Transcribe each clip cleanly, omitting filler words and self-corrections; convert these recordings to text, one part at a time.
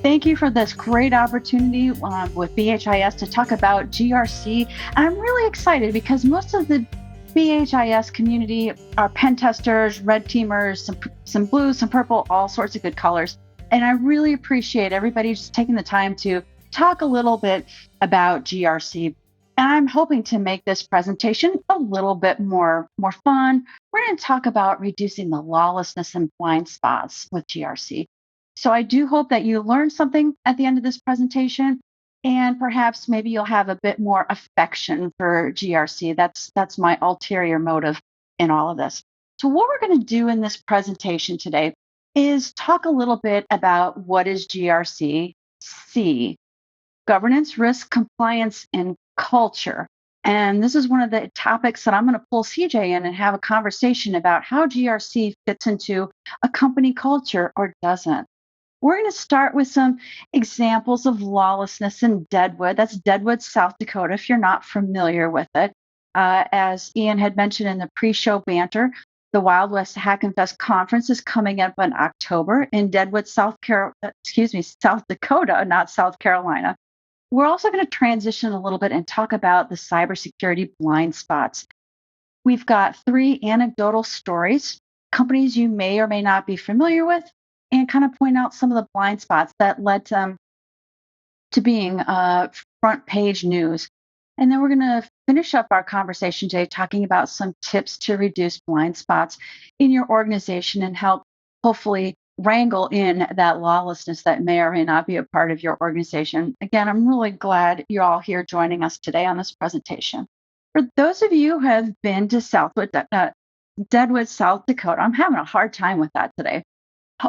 Thank you for this great opportunity with BHIS to talk about GRC. And I'm really excited because most of the BHIS community are pen testers, red teamers, some blue, some purple, all sorts of good colors. And I really appreciate everybody just taking the time to talk a little bit about GRC. And I'm hoping to make this presentation a little bit more fun. We're going to talk about reducing the lawlessness and blind spots with GRC. So I do hope that you learned something at the end of this presentation, and perhaps maybe you'll have a bit more affection for GRC. That's my ulterior motive in all of this. So what we're going to do in this presentation today is talk a little bit about what is GRCC, governance, risk, compliance, and culture. And this is one of the topics that I'm going to pull CJ in and have a conversation about how GRC fits into a company culture or doesn't. We're going to start with some examples of lawlessness in Deadwood. That's Deadwood, South Dakota, if you're not familiar with it. As Ian had mentioned in the pre-show banter, the Wild West Hack and Fest conference is coming up in October in Deadwood, South Dakota, not South Carolina. We're also going to transition a little bit and talk about the cybersecurity blind spots. We've got 3 anecdotal stories, companies you may or may not be familiar with, and kind of point out some of the blind spots that led to being front page news. And then we're going to finish up our conversation today talking about some tips to reduce blind spots in your organization and help hopefully wrangle in that lawlessness that may or may not be a part of your organization. Again, I'm really glad you're all here joining us today on this presentation. For those of you who have been to Deadwood, South Dakota, I'm having a hard time with that today,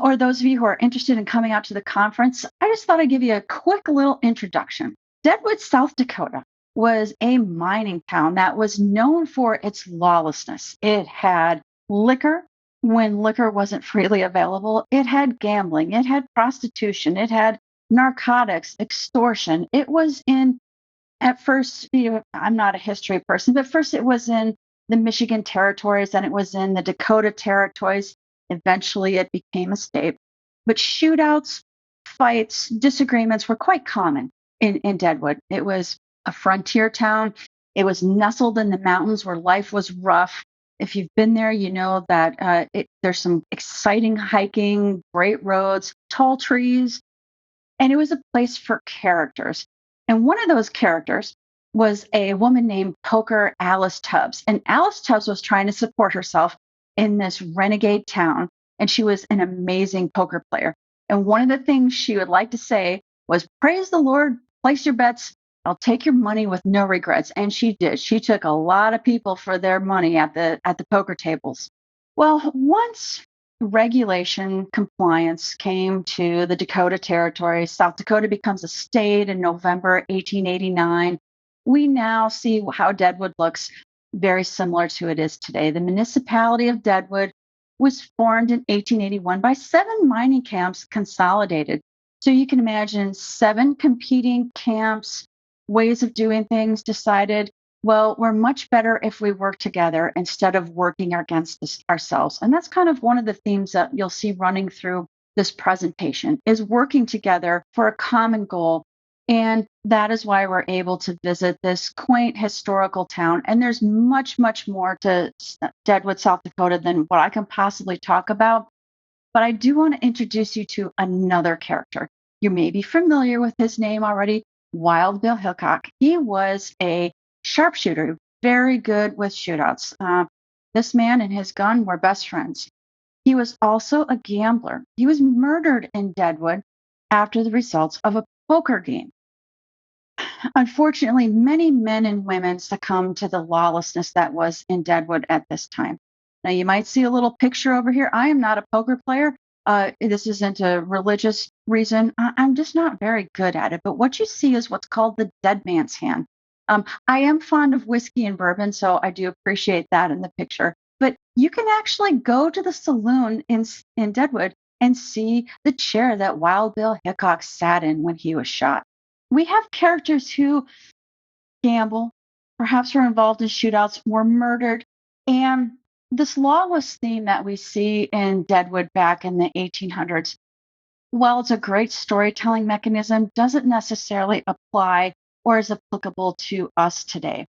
or those of you who are interested in coming out to the conference, I just thought I'd give you a quick little introduction. Deadwood, South Dakota was a mining town that was known for its lawlessness. It had liquor when liquor wasn't freely available. It had gambling. It had prostitution. It had narcotics, extortion. It was at first, I'm not a history person, but first it was in the Michigan territories and it was in the Dakota territories. Eventually, it became a state. But shootouts, fights, disagreements were quite common in Deadwood. It was a frontier town. It was nestled in the mountains where life was rough. If you've been there, you know that there's some exciting hiking, great roads, tall trees, and it was a place for characters. And one of those characters was a woman named Poker Alice Tubbs. And Alice Tubbs was trying to support herself in this renegade town, and she was an amazing poker player. And one of the things she would like to say was, "Praise the Lord, place your bets. I'll take your money with no regrets." And she did. She took a lot of people for their money at the poker tables. Well, once regulation compliance came to the Dakota Territory, South Dakota becomes a state in November 1889. We now see how Deadwood looks very similar to it is today. The municipality of Deadwood was formed in 1881 by 7 mining camps consolidated. So you can imagine 7 competing camps, ways of doing things decided, well, we're much better if we work together instead of working against ourselves. And that's kind of one of the themes that you'll see running through this presentation is working together for a common goal. And that is why we're able to visit this quaint historical town. And there's much, much more to Deadwood, South Dakota than what I can possibly talk about. But I do want to introduce you to another character. You may be familiar with his name already, Wild Bill Hickok. He was a sharpshooter, very good with shootouts. This man and his gun were best friends. He was also a gambler. He was murdered in Deadwood after the results of a poker game. Unfortunately, many men and women succumbed to the lawlessness that was in Deadwood at this time. Now, you might see a little picture over here. I am not a poker player. This isn't a religious reason. I'm just not very good at it. But what you see is what's called the dead man's hand. I am fond of whiskey and bourbon, so I do appreciate that in the picture. But you can actually go to the saloon in Deadwood and see the chair that Wild Bill Hickok sat in when he was shot. We have characters who gamble, perhaps were involved in shootouts, were murdered, and this lawless theme that we see in Deadwood back in the 1800s, while it's a great storytelling mechanism, doesn't necessarily apply or is applicable to us today.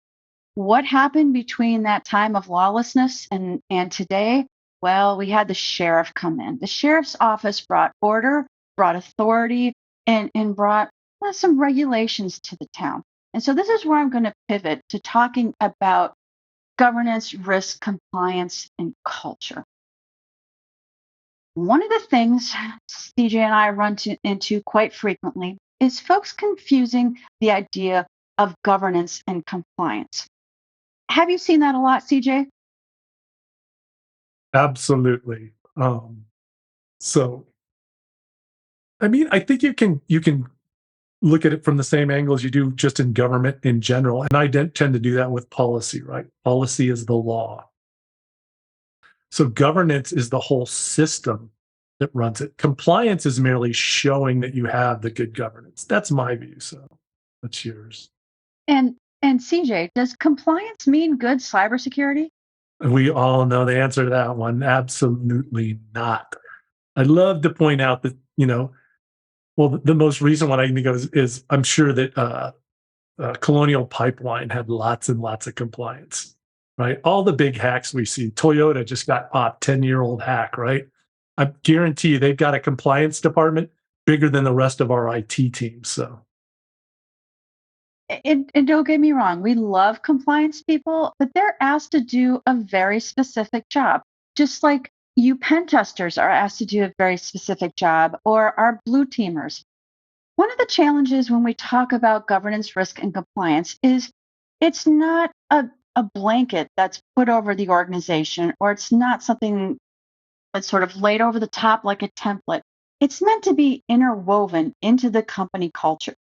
What happened between that time of lawlessness and today? Well, we had the sheriff come in. The sheriff's office brought order, brought authority, and brought some regulations to the town. And so this is where I'm going to pivot to talking about governance, risk, compliance, and culture. One of the things CJ and I into quite frequently is folks confusing the idea of governance and compliance. Have you seen that a lot, CJ? Absolutely. So I mean, I think you can look at it from the same angle as you do just in government in general. And tend to do that with policy, right? Policy is the law. So governance is the whole system that runs it. Compliance is merely showing that you have the good governance. That's my view. So that's yours. And CJ, does compliance mean good cybersecurity? And we all know the answer to that one. Absolutely not. I'd love to point out that, well, the most recent one I can think of is I'm sure that Colonial Pipeline had lots and lots of compliance, right? All the big hacks we see. Toyota just got caught, 10-year-old hack, right? I guarantee you they've got a compliance department bigger than the rest of our IT team. So And don't get me wrong, we love compliance people, but they're asked to do a very specific job, just like you pen testers are asked to do a very specific job, or our blue teamers. One of the challenges when we talk about governance, risk, and compliance is it's not a blanket that's put over the organization, or it's not something that's sort of laid over the top like a template. It's meant to be interwoven into the company culture.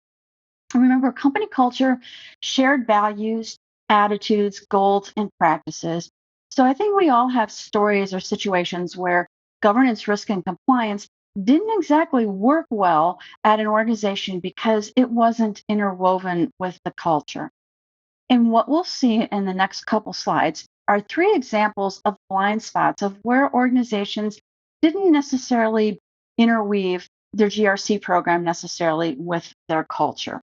Remember, company culture, shared values, attitudes, goals, and practices. So I think we all have stories or situations where governance, risk, and compliance didn't exactly work well at an organization because it wasn't interwoven with the culture. And what we'll see in the next couple slides are three examples of blind spots of where organizations didn't necessarily interweave their GRC program necessarily with their culture.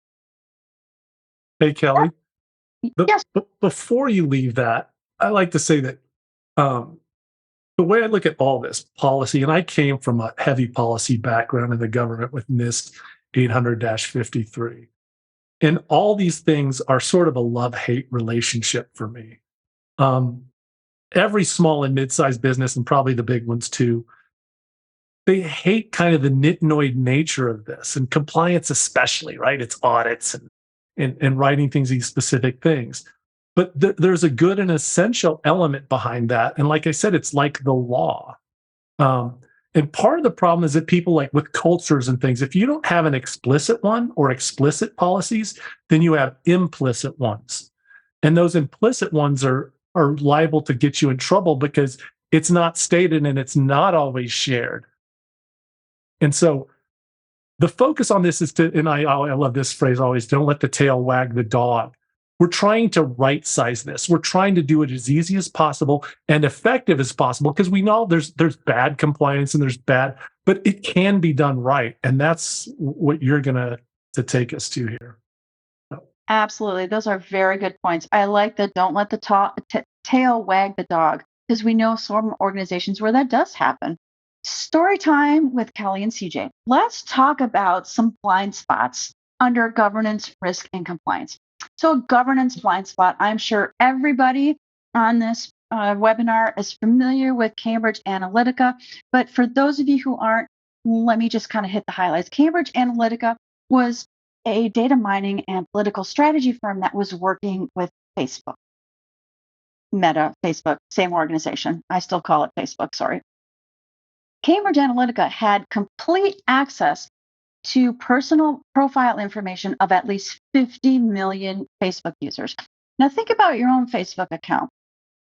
hey, Kelly, Yes. before you leave that, I like to say that um, the way I look at all this policy, and I came from a heavy policy background in the government with NIST 800-53. And all these things are sort of a love-hate relationship for me. Um, every small and mid-sized business, and probably the big ones too, they hate kind of the nitnoid nature of this and compliance, especially, right? It's audits and writing things, these specific things. But there's a good and essential element behind that. And like I said, it's like the law. Um, and part of the problem is that people, like with cultures and things, if you don't have an explicit one or explicit policies, then you have implicit ones. And those implicit ones are liable to get you in trouble because it's not stated and it's not always shared. And so the focus on this is to, and I love this phrase always, don't let the tail wag the dog. We're trying to right size this. We're trying to do it as easy as possible and effective as possible because we know there's bad compliance and there's bad, but it can be done right. And that's what you're gonna to take us to here. Absolutely. Those are very good points. I like the don't let the tail wag the dog because we know some organizations where that does happen. Story time with Kelly and CJ. Let's talk about some blind spots under governance, risk, and compliance. So, a governance blind spot, I'm sure everybody on this webinar is familiar with Cambridge Analytica. But for those of you who aren't, let me just kind of hit the highlights. Cambridge Analytica was a data mining and political strategy firm that was working with Facebook. Meta, Facebook, same organization. I still call it Facebook, sorry. Cambridge Analytica had complete access to personal profile information of at least 50 million Facebook users. Now, think about your own Facebook account.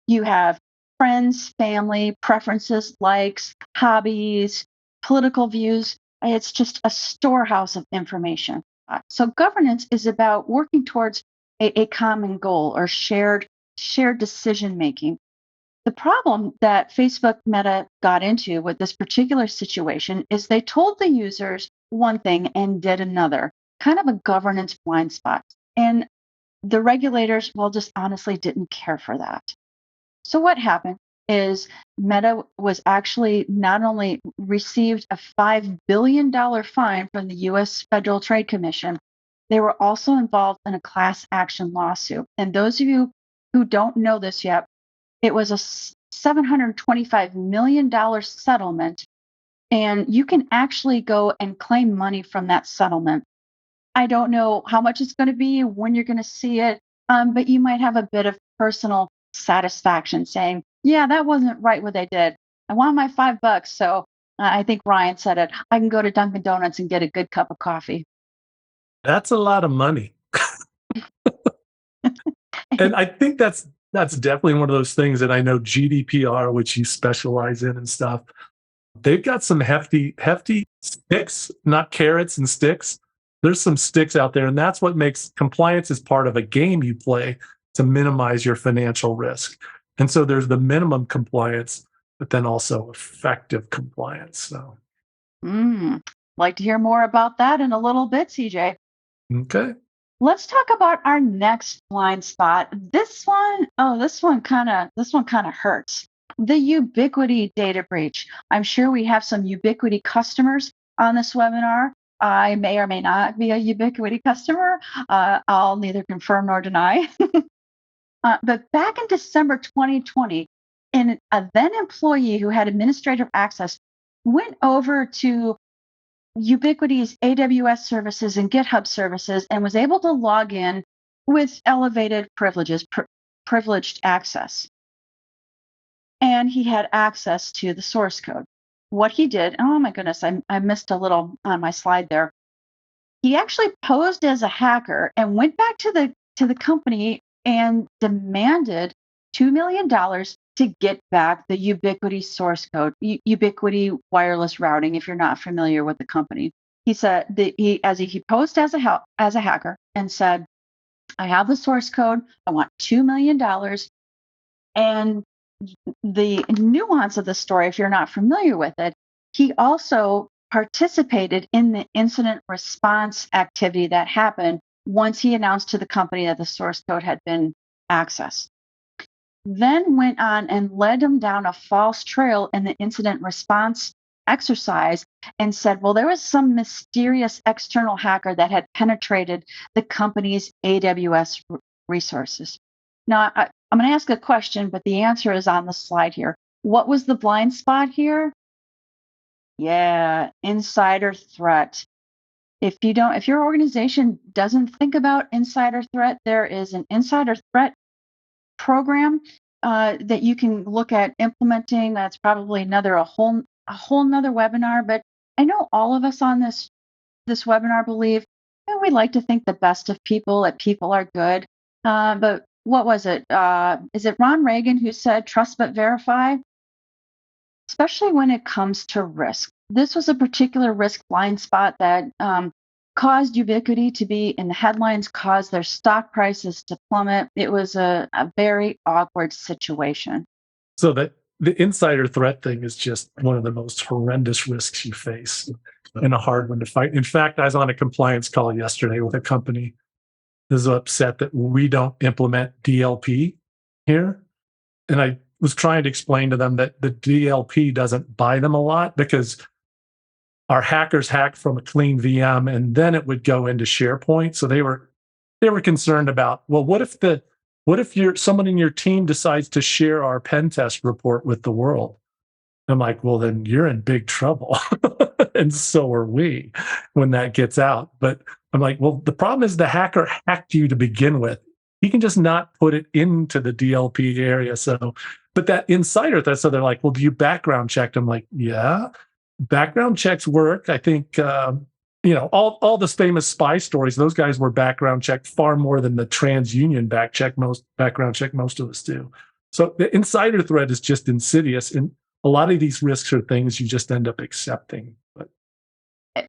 You have friends, family, preferences, likes, hobbies, political views. It's just a storehouse of information. So governance is about working towards a common goal or shared decision making. The problem that Facebook Meta got into with this particular situation is they told the users one thing and did another, kind of a governance blind spot. And the regulators, well, just honestly didn't care for that. So what happened is Meta was actually not only received a $5 billion fine from the US Federal Trade Commission, they were also involved in a class action lawsuit. And those of you who don't know this yet, it was a $725 million settlement, and you can actually go and claim money from that settlement. I don't know how much it's going to be, when you're going to see it, but you might have a bit of personal satisfaction saying, yeah, that wasn't right what they did. I want my $5. So I think Ryan said it. I can go to Dunkin' Donuts and get a good cup of coffee. That's a lot of money. And I think that's definitely one of those things that I know GDPR, which you specialize in and stuff, they've got some hefty sticks, not carrots and sticks. There's some sticks out there, and that's what makes compliance is part of a game you play to minimize your financial risk. And so there's the minimum compliance, but then also effective compliance. So, Like to hear more about that in a little bit, CJ. okay. Let's talk about our next blind spot. This one kind of hurts. The Ubiquity data breach. I'm sure we have some Ubiquity customers on this webinar. I may or may not be a Ubiquity customer. I'll neither confirm nor deny. But back in December 2020, a then employee who had administrative access went over to Ubiquity's AWS services and GitHub services and was able to log in with elevated privileged access. And he had access to the source code. What he did, oh my goodness, I missed a little on my slide there. He actually posed as a hacker and went back to the company and demanded $2 million to get back the Ubiquity source code, Ubiquity wireless routing, if you're not familiar with the company. He said that he posed as a hacker and said, I have the source code, I want $2 million. And the nuance of the story, if you're not familiar with it, he also participated in the incident response activity that happened once he announced to the company that the source code had been accessed. Then went on and led them down a false trail in the incident response exercise and said, well, there was some mysterious external hacker that had penetrated the company's AWS resources. Now, I'm going to ask a question, but the answer is on the slide here. What was the blind spot here? Yeah, insider threat. If your organization doesn't think about insider threat, there is an insider threat program that you can look at implementing. That's probably a whole nother webinar. But I know all of us on this webinar believe, we like to think the best of people, that people are good. But what was it? Is it Ron Reagan who said, trust but verify? Especially when it comes to risk. This was a particular risk blind spot that caused Ubiquity to be in the headlines, caused their stock prices to plummet. It was a very awkward situation. So the insider threat thing is just one of the most horrendous risks you face and a hard one to fight. In fact, I was on a compliance call yesterday with a company that was upset that we don't implement DLP here. And I was trying to explain to them that the DLP doesn't buy them a lot because our hackers hacked from a clean VM and then it would go into SharePoint. So they were concerned about, well, what if someone in your team decides to share our pen test report with the world? I'm like, well, then you're in big trouble. And so are we when that gets out. But I'm like, well, the problem is the hacker hacked you to begin with. He can just not put it into the DLP area. So, but that insider threat, so they're like, well, do you background check? I'm like, yeah, background checks work. I think, all the famous spy stories, those guys were background checked far more than the TransUnion background check most of us do. So the insider threat is just insidious. And a lot of these risks are things you just end up accepting. But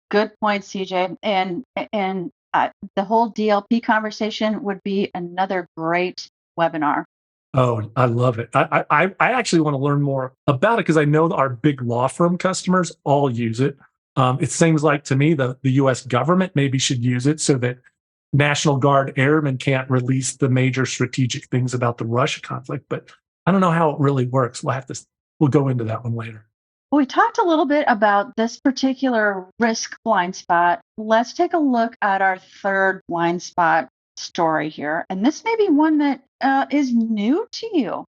good point, CJ. And the whole DLP conversation would be another great webinar. Oh, I love it. I actually want to learn more about it because I know that our big law firm customers all use it. It seems like to me the U.S. government maybe should use it so that National Guard airmen can't release the major strategic things about the Russia conflict. But I don't know how it really works. We'll go into that one later. Well, we talked a little bit about this particular risk blind spot. Let's take a look at our third blind spot story here. And this may be one that is new to you.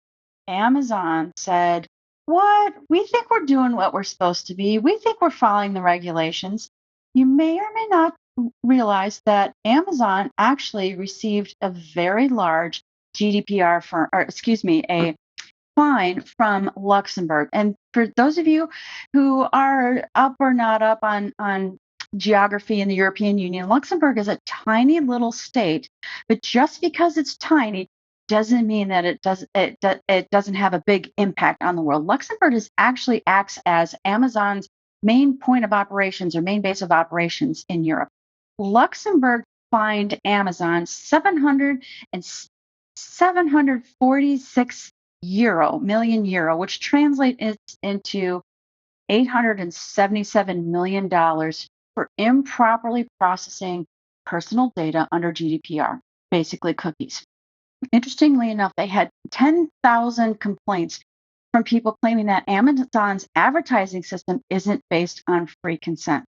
Amazon said, "What? We think we're doing what we're supposed to be. We think we're following the regulations." You may or may not realize that Amazon actually received a very large GDPR or excuse me, a fine from Luxembourg. And for those of you who are up or not up on geography in the European Union, Luxembourg is a tiny little state, but just because it's tiny doesn't mean that it doesn't have a big impact on the world. Luxembourg actually acts as Amazon's main point of operations or main base of operations in Europe. Luxembourg fined Amazon 746 million euro, which translates into $877 million for improperly processing personal data under GDPR, basically cookies. Interestingly enough, they had 10,000 complaints from people claiming that Amazon's advertising system isn't based on free consent.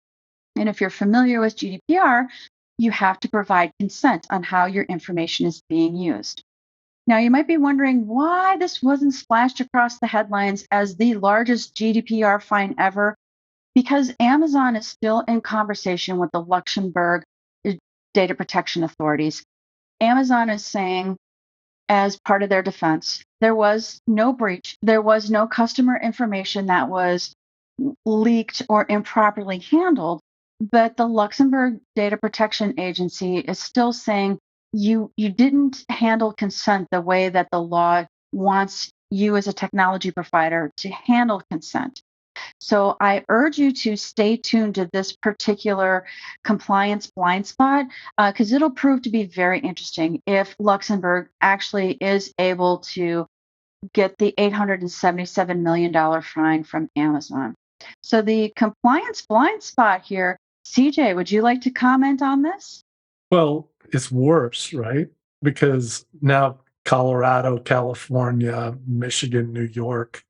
And if you're familiar with GDPR, you have to provide consent on how your information is being used. Now, you might be wondering why this wasn't splashed across the headlines as the largest GDPR fine ever, because Amazon is still in conversation with the Luxembourg data protection authorities. Amazon is saying, as part of their defense, there was no breach, there was no customer information that was leaked or improperly handled, but the Luxembourg Data Protection Agency is still saying you didn't handle consent the way that the law wants you as a technology provider to handle consent. So I urge you to stay tuned to this particular compliance blind spot because it'll prove to be very interesting if Luxembourg actually is able to get the $877 million fine from Amazon. So the compliance blind spot here, CJ, would you like to comment on this? Well, it's worse, right? Because now Colorado, California, Michigan, New York,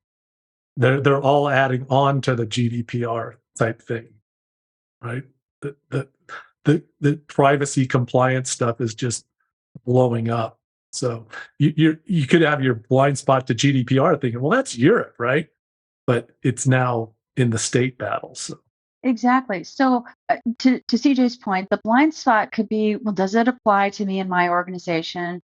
they're all adding on to the GDPR type thing, right? The privacy compliance stuff is just blowing up. So you could have your blind spot to GDPR thinking, well, that's Europe, right? But it's now in the state battles. So. Exactly. So, to CJ's point, the blind spot could be, well, does it apply to me and my organization?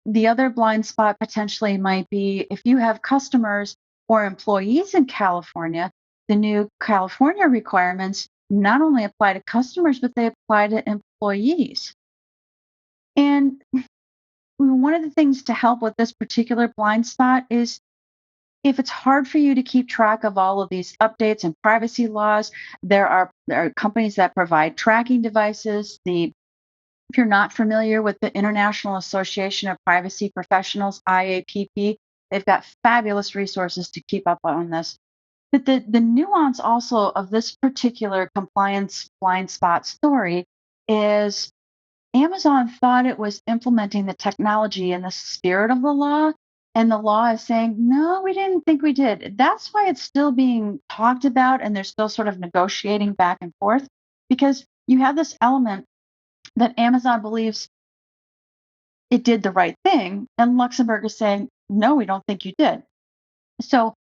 The other blind spot potentially might be if you have customers or employees in California, the new California requirements not only apply to customers, but they apply to employees. And one of the things to help with this particular blind spot is if it's hard for you to keep track of all of these updates and privacy laws, there are companies that provide tracking devices. If you're not familiar with the International Association of Privacy Professionals, IAPP, they've got fabulous resources to keep up on this. But the nuance also of this particular compliance blind spot story is Amazon thought it was implementing the technology in the spirit of the law, and the law is saying, no, we didn't think we did. That's why it's still being talked about, and they're still sort of negotiating back and forth because you have this element that Amazon believes it did the right thing, and Luxembourg is saying, no, we don't think you did. So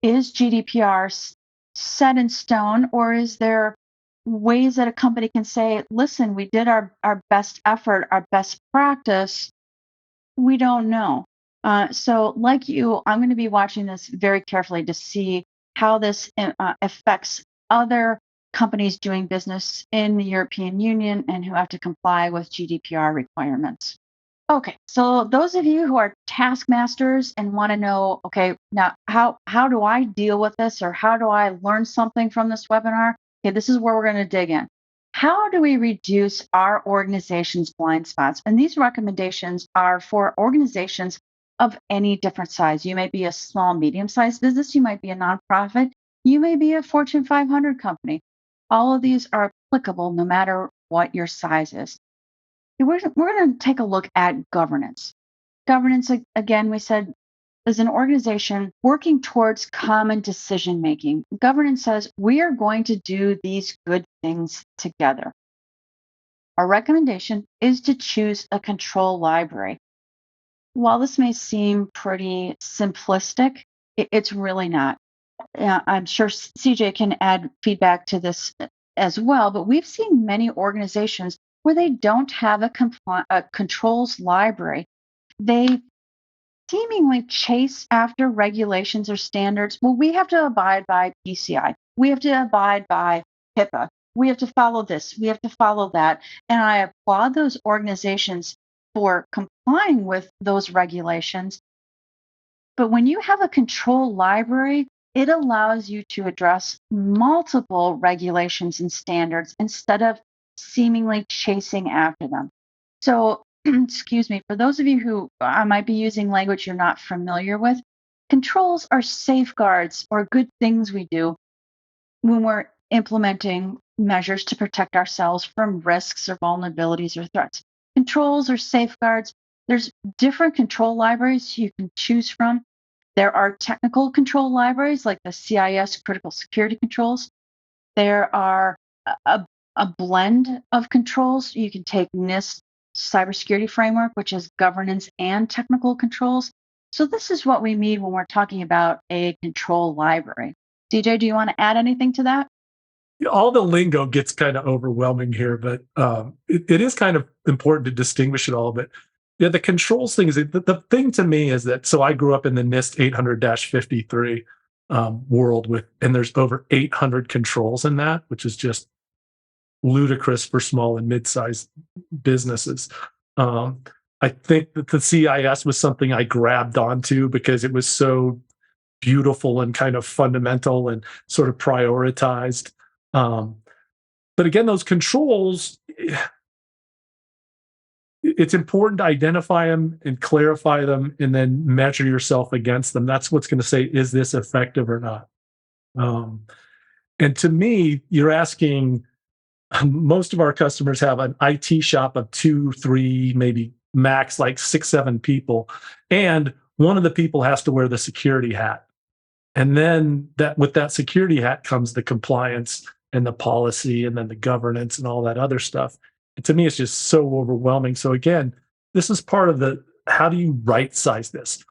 is GDPR set in stone, or is there ways that a company can say, listen, we did our best effort, our best practice? We don't know. So, like you, I'm going to be watching this very carefully to see how this affects other companies doing business in the European Union and who have to comply with GDPR requirements. Okay, so those of you who are taskmasters and want to know, okay, now how do I deal with this or how do I learn something from this webinar? Okay, this is where we're going to dig in. How do we reduce our organization's blind spots? And these recommendations are for organizations of any different size. You may be a small, medium-sized business, you might be a nonprofit, you may be a Fortune 500 company. All of these are applicable no matter what your size is. We're going to take a look at governance. Governance, again, we said, is an organization working towards common decision making. Governance says we are going to do these good things together. Our recommendation is to choose a control library. While this may seem pretty simplistic, it's really not. I'm sure CJ can add feedback to this as well, but we've seen many organizations where they don't have a controls library. They seemingly chase after regulations or standards. Well, we have to abide by PCI. We have to abide by HIPAA. We have to follow this. We have to follow that. And I applaud those organizations for complying with those regulations. But when you have a control library, it allows you to address multiple regulations and standards instead of seemingly chasing after them. So, excuse me, for those of you who I might be using language you're not familiar with, controls are safeguards or good things we do when we're implementing measures to protect ourselves from risks or vulnerabilities or threats. Controls or safeguards, there's different control libraries you can choose from. There are technical control libraries like the CIS critical security controls. There are a blend of controls. You can take NIST cybersecurity framework, which is governance and technical controls. So this is what we mean when we're talking about a control library. DJ, do you want to add anything to that? All the lingo gets kind of overwhelming here, but it is kind of important to distinguish it all. But yeah, the controls thing is the thing to me is that, so I grew up in the NIST 800-53 world and there's over 800 controls in that, which is just ludicrous for small and mid-sized businesses. I think that the CIS was something I grabbed onto because it was so beautiful and kind of fundamental and sort of prioritized. But again, those controls, it's important to identify them and clarify them and then measure yourself against them. That's what's going to say, is this effective or not? And to me, you're asking, most of our customers have an IT shop of 2, 3, maybe max like 6, 7 people. And one of the people has to wear the security hat. And then with that security hat comes the compliance and the policy and then the governance and all that other stuff. And to me, it's just so overwhelming. So again, this is part of how do you right size this?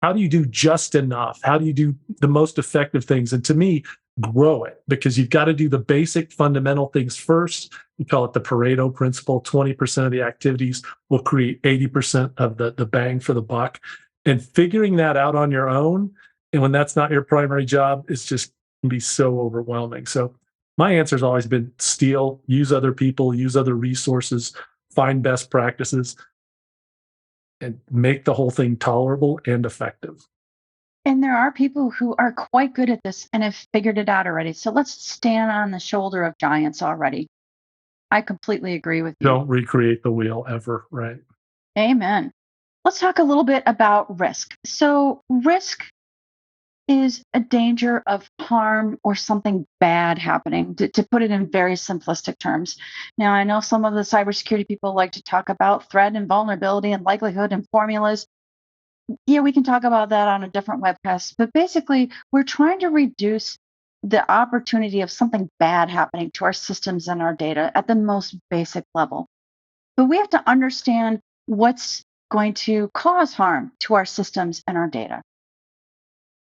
How do you do just enough? How do you do the most effective things? And to me, grow it, because you've got to do the basic fundamental things first. We call it the Pareto principle. 20% of the activities will create 80% of the bang for the buck. And figuring that out on your own, and when that's not your primary job, it's just can be so overwhelming. So my answer has always been steal, use other people, use other resources, find best practices, and make the whole thing tolerable and effective. And there are people who are quite good at this and have figured it out already. So let's stand on the shoulder of giants already. I completely agree with you. Don't recreate the wheel ever, right? Amen. Let's talk a little bit about risk. So risk is a danger of harm or something bad happening, to put it in very simplistic terms. Now, I know some of the cybersecurity people like to talk about threat and vulnerability and likelihood and formulas. Yeah, we can talk about that on a different webcast, but basically, we're trying to reduce the opportunity of something bad happening to our systems and our data at the most basic level. But we have to understand what's going to cause harm to our systems and our data.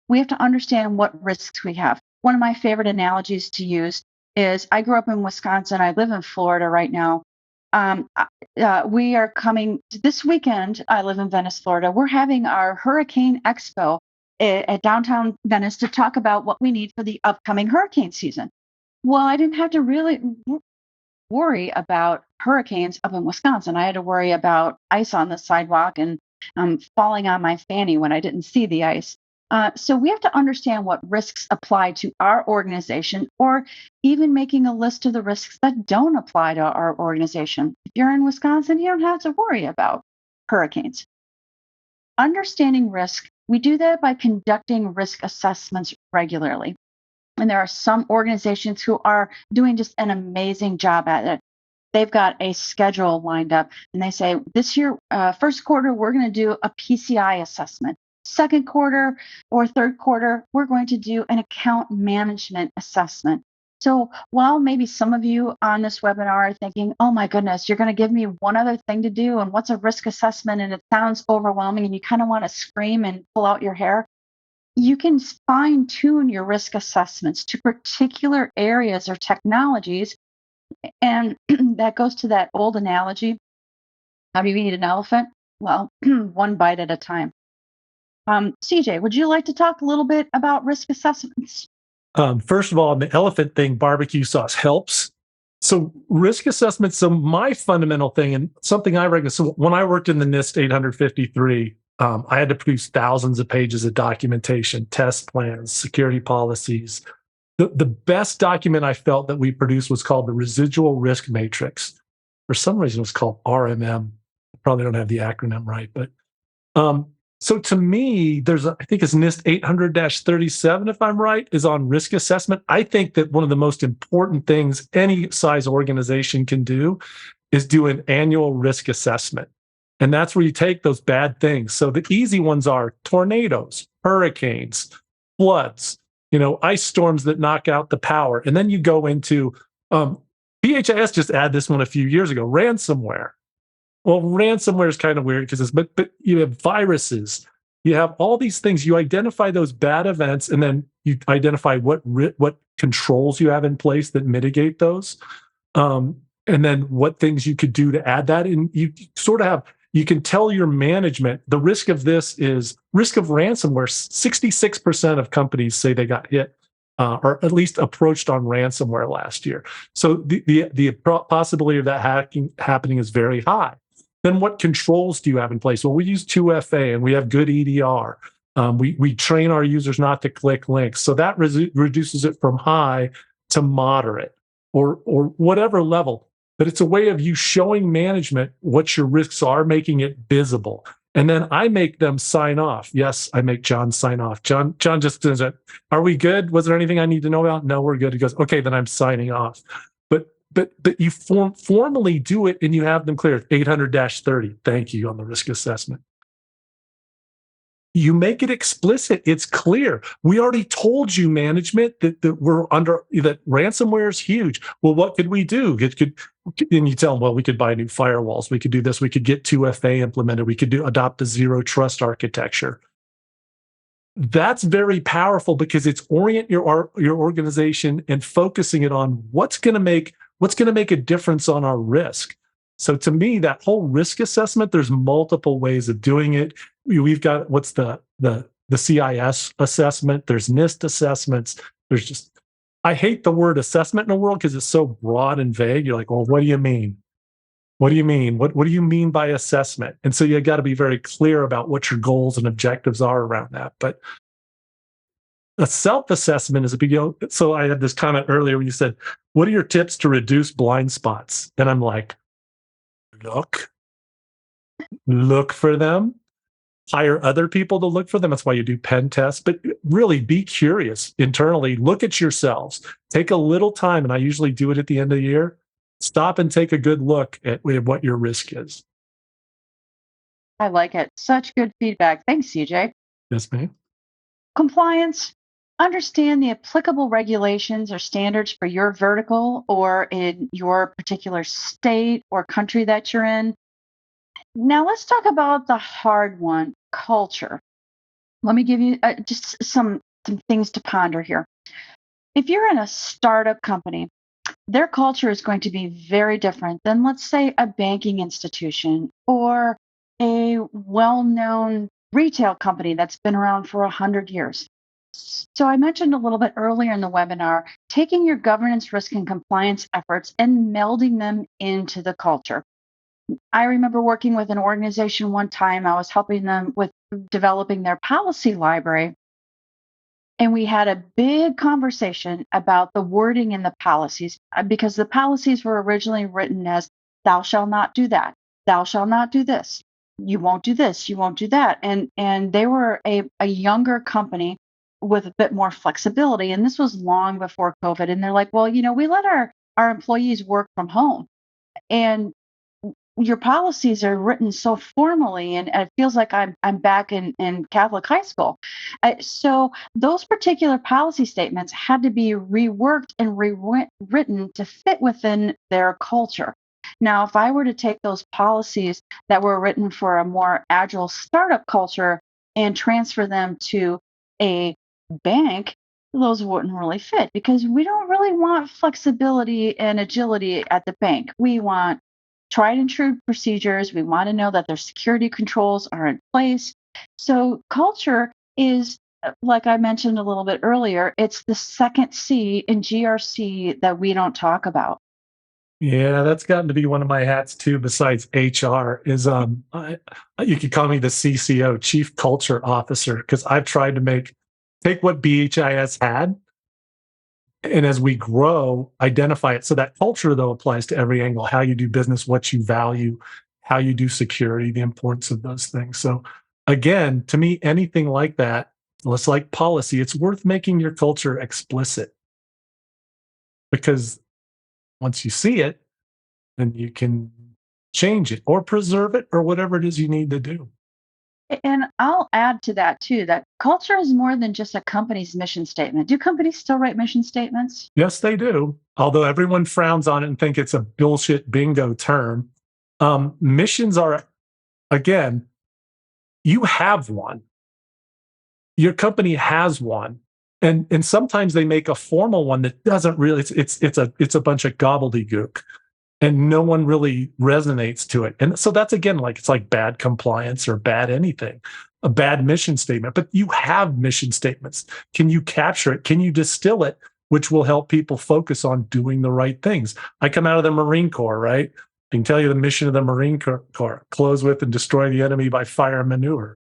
We have to understand what risks we have. One of my favorite analogies to use is I grew up in Wisconsin. I live in Florida right now. We are coming this weekend. I live in Venice, Florida. We're having our Hurricane Expo at downtown Venice to talk about what we need for the upcoming hurricane season. Well, I didn't have to really worry about hurricanes up in Wisconsin. I had to worry about ice on the sidewalk and falling on my fanny when I didn't see the ice. So we have to understand what risks apply to our organization, or even making a list of the risks that don't apply to our organization. If you're in Wisconsin, you don't have to worry about hurricanes. understanding risk, we do that by conducting risk assessments regularly. And there are some organizations who are doing just an amazing job at it. They've got a schedule lined up and they say, this year, first quarter, we're going to do a PCI assessment. Second quarter or third quarter, we're going to do an account management assessment. So while maybe some of you on this webinar are thinking, oh my goodness, you're going to give me one other thing to do, and what's a risk assessment? And it sounds overwhelming and you kind of want to scream and pull out your hair. You can fine tune your risk assessments to particular areas or technologies. And that goes to that old analogy. How do you eat an elephant? Well, one bite at a time. CJ, would you like to talk a little bit about risk assessments? First of all, on the elephant thing, barbecue sauce helps. So risk assessments, so my fundamental thing and something I recommend, so when I worked in the NIST 853, I had to produce thousands of pages of documentation, test plans, security policies. The best document I felt that we produced was called the Residual Risk Matrix. For some reason, it was called RMM. I probably don't have the acronym right, but so to me, I think it's NIST 800-37, if I'm right, is on risk assessment. I think that one of the most important things any size organization can do is do an annual risk assessment. And that's where you take those bad things. So the easy ones are tornadoes, hurricanes, floods, ice storms that knock out the power. And then you go into, PHIS just added this one a few years ago, ransomware. Well, ransomware is kind of weird because but you have viruses, you have all these things. You identify those bad events, and then you identify what controls you have in place that mitigate those, and then what things you could do to add that. And you sort of you can tell your management the risk of this is risk of ransomware. 66% of companies say they got hit. Or at least approached on ransomware last year. So the possibility of that happening is very high. Then what controls do you have in place? Well, we use 2FA and we have good EDR. We train our users not to click links. So that reduces it from high to moderate or whatever level. But it's a way of you showing management what your risks are, making it visible. And then I make them sign off. Yes, I make John sign off. John just says, "Are we good? Was there anything I need to know about?" "No, we're good." He goes, "Okay, then I'm signing off." But you formally do it, and you have them clear 800-30. Thank you on the risk assessment. You make it explicit. It's clear. We already told you, management, that we're under that ransomware is huge. Well, what could we do? And you tell them, well, we could buy new firewalls. We could do this. We could get 2FA implemented. We could adopt a zero trust architecture. That's very powerful because it's orient your organization and focusing it on what's going to make a difference on our risk. So to me, that whole risk assessment, there's multiple ways of doing it. We've got what's the CIS assessment. There's NIST assessments. I hate the word assessment in the world because it's so broad and vague. You're like, well, what do you mean? What do you mean? What do you mean by assessment? And so you got to be very clear about what your goals and objectives are around that. But a self-assessment is a big deal. So I had this comment earlier when you said, what are your tips to reduce blind spots? And I'm like, look for them. Hire other people to look for them. That's why you do pen tests. But really be curious internally. Look at yourselves. Take a little time, and I usually do it at the end of the year. Stop and take a good look at what your risk is. I like it. Such good feedback. Thanks, CJ. Yes, ma'am. Compliance. Understand the applicable regulations or standards for your vertical or in your particular state or country that you're in. Now let's talk about the hard one, culture. Let me give you just some things to ponder here. If you're in a startup company, their culture is going to be very different than, let's say, a banking institution or a well-known retail company that's been around for 100 years. So I mentioned a little bit earlier in the webinar, taking your governance, risk, and compliance efforts and melding them into the culture. I remember working with an organization one time. I was helping them with developing their policy library. And we had a big conversation about the wording in the policies because the policies were originally written as, thou shalt not do that, thou shalt not do this. you won't do this, you won't do that. And they were a younger company with a bit more flexibility. And this was long before COVID. And they're like, well, we let our employees work from home. And your policies are written so formally, and it feels like I'm back in Catholic high school. So those particular policy statements had to be reworked and rewritten to fit within their culture. Now, if I were to take those policies that were written for a more agile startup culture and transfer them to a bank, those wouldn't really fit because we don't really want flexibility and agility at the bank. We want tried and true procedures. We want to know that their security controls are in place. So culture is, like I mentioned a little bit earlier, it's the second C in GRC that we don't talk about. Yeah, that's gotten to be one of my hats too, besides HR, is you could call me the CCO, Chief Culture Officer, because I've tried to take what BHIS had, and as we grow, identify it. So that culture, though, applies to every angle: how you do business, what you value, how you do security, the importance of those things. So again, to me, anything like that, less like policy, it's worth making your culture explicit, because once you see it, then you can change it or preserve it or whatever it is you need to do. And I'll add to that too, that culture is more than just a company's mission statement. Do companies still write mission statements? Yes, they do. Although everyone frowns on it and think it's a bullshit bingo term. Missions are, again, you have one. Your company has one. And sometimes they make a formal one that doesn't really, it's a bunch of gobbledygook, and no one really resonates to it. And so that's, again, like, it's like bad compliance or bad anything, a bad mission statement. But you have mission statements. Can you capture it? Can you distill it, which will help people focus on doing the right things? I come out of the Marine Corps, right? I can tell you the mission of the Marine Corps: close with and destroy the enemy by fire and manure.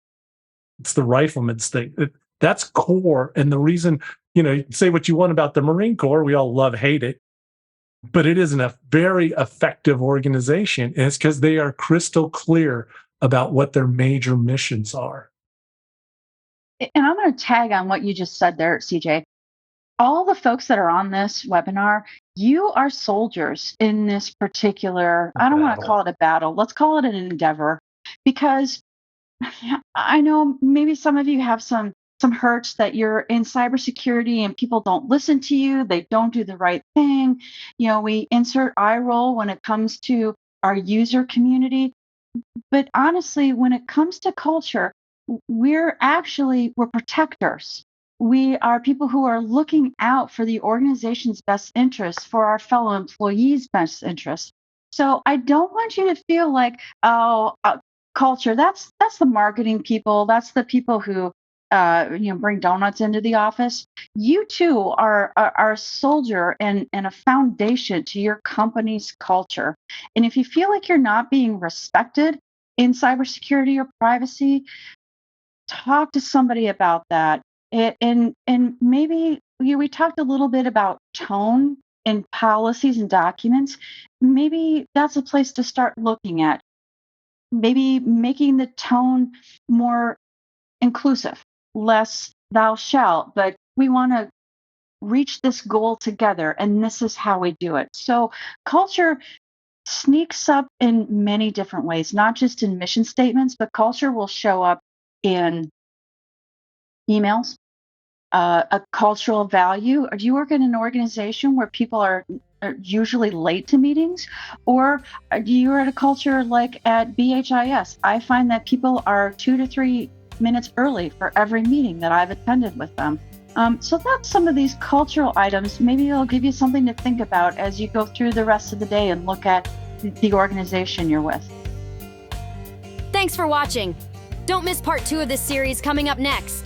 It's the rifleman's thing. That's core. And the reason, you can say what you want about the Marine Corps, we all love, hate it, but it is a very effective organization. And it's because they are crystal clear about what their major missions are. And I'm going to tag on what you just said there, CJ. All the folks that are on this webinar, you are soldiers in this particular, I don't want to call it a battle, let's call it an endeavor, because I know maybe some of you have some hurts that you're in cybersecurity and people don't listen to you, they don't do the right thing. We insert eye roll when it comes to our user community. But honestly, when it comes to culture, we're protectors. We are people who are looking out for the organization's best interests, for our fellow employees' best interests. So I don't want you to feel like, culture, that's the marketing people, that's the people who bring donuts into the office. You too are a soldier and a foundation to your company's culture. And if you feel like you're not being respected in cybersecurity or privacy, talk to somebody about that. And maybe we talked a little bit about tone in policies and documents. Maybe that's a place to start looking at. Maybe making the tone more inclusive, less thou shalt, but we want to reach this goal together, and this is how we do it. So culture sneaks up in many different ways, not just in mission statements, but culture will show up in emails, a cultural value. Or do you work in an organization where people are usually late to meetings? Or do you at a culture like at BHIS? I find that people are 2 to 3 minutes early for every meeting that I've attended with them. So that's some of these cultural items. Maybe it'll give you something to think about as you go through the rest of the day and look at the organization you're with. Thanks for watching. Don't miss part 2 of this series coming up next.